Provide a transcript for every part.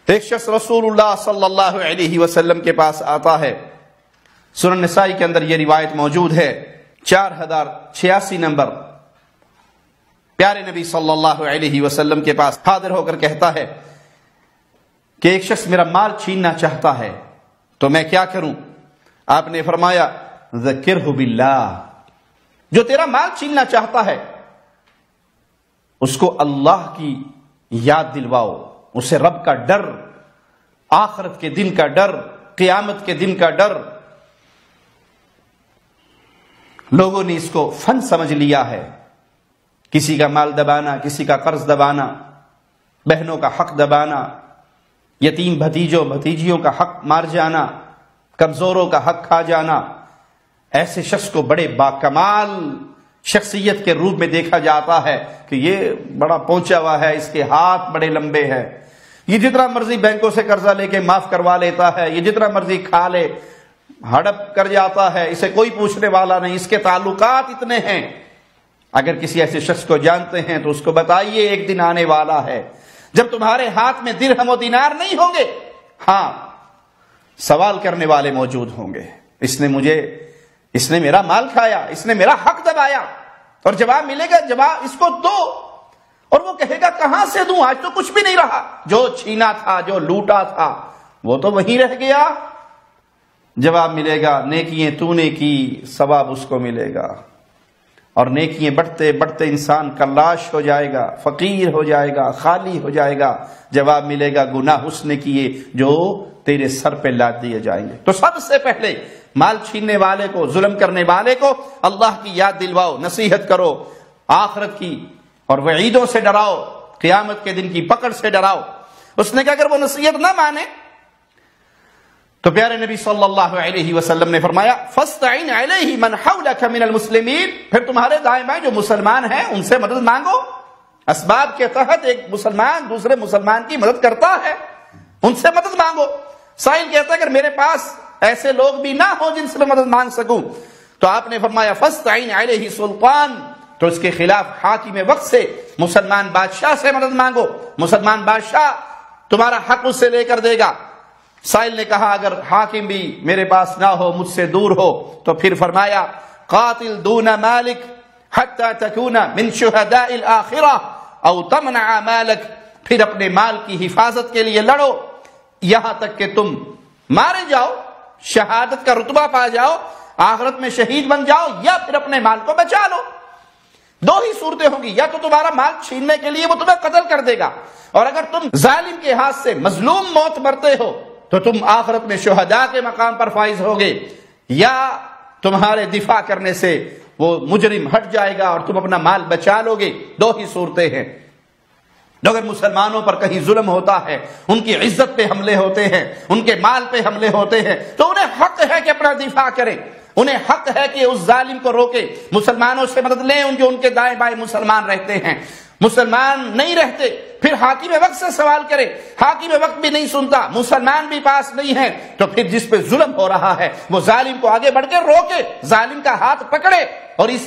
ایک شخص رسول اللہ صلی اللہ علیہ وسلم کے پاس آتا ہے، سنن نسائی کے اندر یہ روایت موجود ہے، 4086 نمبر۔ پیارے نبی صلی اللہ علیہ وسلم کے پاس حاضر ہو کر کہتا ہے کہ ایک شخص میرا مال چھیننا چاہتا ہے تو میں کیا کروں؟ آپ نے فرمایا ذکرہ باللہ، جو تیرا مال چھیننا چاہتا ہے اس کو اللہ کی یاد دلواؤ، اسے رب کا ڈر، آخرت کے دن کا ڈر، قیامت کے دن کا ڈر۔ لوگوں نے اس کو فن سمجھ لیا ہے، کسی کا مال دبانا، کسی کا قرض دبانا، بہنوں کا حق دبانا، یتیم بھتیجوں بھتیجیوں کا حق مار جانا، کمزوروں کا حق کھا جانا۔ ایسے شخص کو بڑے باکمال شخصیت کے روپ میں دیکھا جاتا ہے کہ یہ بڑا پہنچا ہوا ہے، اس کے ہاتھ بڑے لمبے ہیں، یہ جتنا مرضی بینکوں سے قرضہ لے کے معاف کروا لیتا ہے، یہ جتنا مرضی کھا لے ہڑپ کر جاتا ہے، اسے کوئی پوچھنے والا نہیں، اس کے تعلقات اتنے ہیں۔ اگر کسی ایسے شخص کو جانتے ہیں تو اس کو بتائیے ایک دن آنے والا ہے جب تمہارے ہاتھ میں درہم و دینار نہیں ہوں گے، ہاں سوال کرنے والے موجود ہوں گے، اس نے میرا مال کھایا، اس نے میرا حق دبایا، اور جواب ملے گا، جواب اس کو دو، اور وہ کہے گا کہاں سے دوں، آج تو کچھ بھی نہیں رہا، جو چھینا تھا، جو لوٹا تھا وہ تو وہیں رہ گیا۔ جواب ملے گا نیکیاں تو نے کی، ثواب اس کو ملے گا، اور نیکیاں بڑھتے بڑھتے انسان کلاش ہو جائے گا، فقیر ہو جائے گا، خالی ہو جائے گا۔ جواب ملے گا گناہ اس نے کیے جو تیرے سر پہ لاد دیے جائیں گے۔ تو سب سے پہلے مال چھیننے والے کو، ظلم کرنے والے کو اللہ کی یاد دلواؤ، نصیحت کرو، آخرت کی اور وعیدوں سے ڈراؤ، قیامت کے دن کی پکڑ سے ڈراؤ۔ اس نے کہا اگر وہ نصیحت نہ مانے تو پیارے نبی صلی اللہ علیہ وسلم نے فرمایا فاستعن علیہ من حولک من المسلمین، پھر تمہارے دائیں بائیں جو مسلمان ہیں ان سے مدد مانگو۔ اسباب کے تحت ایک مسلمان دوسرے مسلمان کی مدد کرتا ہے، ان سے مدد مانگو۔ سائل کہتا ہے اگر میرے پاس ایسے لوگ بھی نہ ہوں جن سے میں مدد مانگ سکوں، تو آپ نے فرمایا فاستعن علیہ سلطان، تو اس کے خلاف حاکم وقت سے، مسلمان بادشاہ سے مدد مانگو، مسلمان بادشاہ تمہارا حق اس سے لے کر دے گا۔ سائل نے کہا اگر حاکم بھی میرے پاس نہ ہو، مجھ سے دور ہو، تو پھر فرمایا قاتل دون مالک حتی تکون من شہداء الآخرہ او تمنع مالک، پھر اپنے مال کی حفاظت کے لیے لڑو یہاں تک کہ تم مارے جاؤ، شہادت کا رتبہ پا جاؤ، آخرت میں شہید بن جاؤ، یا پھر اپنے مال کو بچا لو۔ دو ہی صورتیں ہوں گی، یا تو تمہارا مال چھیننے کے لیے وہ تمہیں قتل کر دے گا، اور اگر تم ظالم کے ہاتھ سے مظلوم موت مرتے ہو تو تم آخرت میں شہداء کے مقام پر فائز ہوگے، یا تمہارے دفاع کرنے سے وہ مجرم ہٹ جائے گا اور تم اپنا مال بچا لو گے۔ دو ہی صورتیں ہیں۔ اگر مسلمانوں پر کہیں ظلم ہوتا ہے، ان کی عزت پہ حملے ہوتے ہیں، ان کے مال پہ حملے ہوتے ہیں، تو انہیں حق ہے کہ اپنا دفاع کریں، انہیں حق ہے کہ اس ظالم کو روکیں، مسلمانوں سے مدد لیں جو ان کے دائیں بائیں مسلمان رہتے ہیں۔ مسلمان نہیں رہتے پھر حاکم وقت سے سوال کرے، حاکم وقت بھی نہیں سنتا، مسلمان بھی پاس نہیں ہے، تو پھر جس پہ ظلم ہو رہا ہے وہ ظالم کو آگے بڑھ کے روکے، ظالم کا ہاتھ پکڑے، اور اس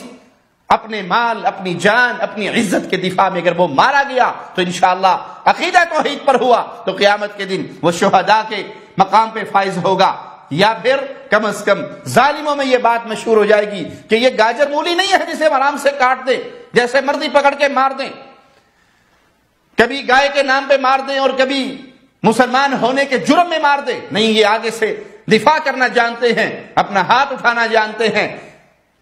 اپنے مال، اپنی جان، اپنی عزت کے دفاع میں اگر وہ مارا گیا تو انشاءاللہ عقیدہ توحید پر ہوا تو قیامت کے دن وہ شہداء کے مقام پہ فائز ہوگا۔ یا پھر کم از کم ظالموں میں یہ بات مشہور ہو جائے گی کہ یہ گاجر مولی نہیں ہے جسے ہم آرام سے کاٹ دیں، جیسے مرضی پکڑ کے مار دیں، کبھی گائے کے نام پہ مار دیں اور کبھی مسلمان ہونے کے جرم میں مار دیں، نہیں، یہ آگے سے دفاع کرنا جانتے ہیں، اپنا ہاتھ اٹھانا جانتے ہیں،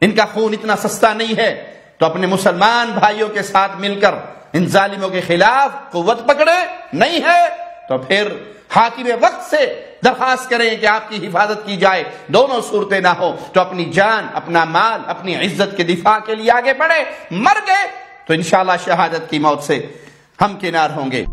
ان کا خون اتنا سستا نہیں ہے، تو اپنے مسلمان بھائیوں کے ساتھ مل کر ان ظالموں کے خلاف قوت پکڑے، نہیں ہے تو پھر حاکم وقت سے درخواست کریں کہ آپ کی حفاظت کی جائے۔ دونوں صورتیں نہ ہو تو اپنی جان، اپنا مال، اپنی عزت کے دفاع کے لیے آگے بڑھے، مر گئے تو انشاءاللہ شہادت کی موت سے ہم کنار ہوں گے۔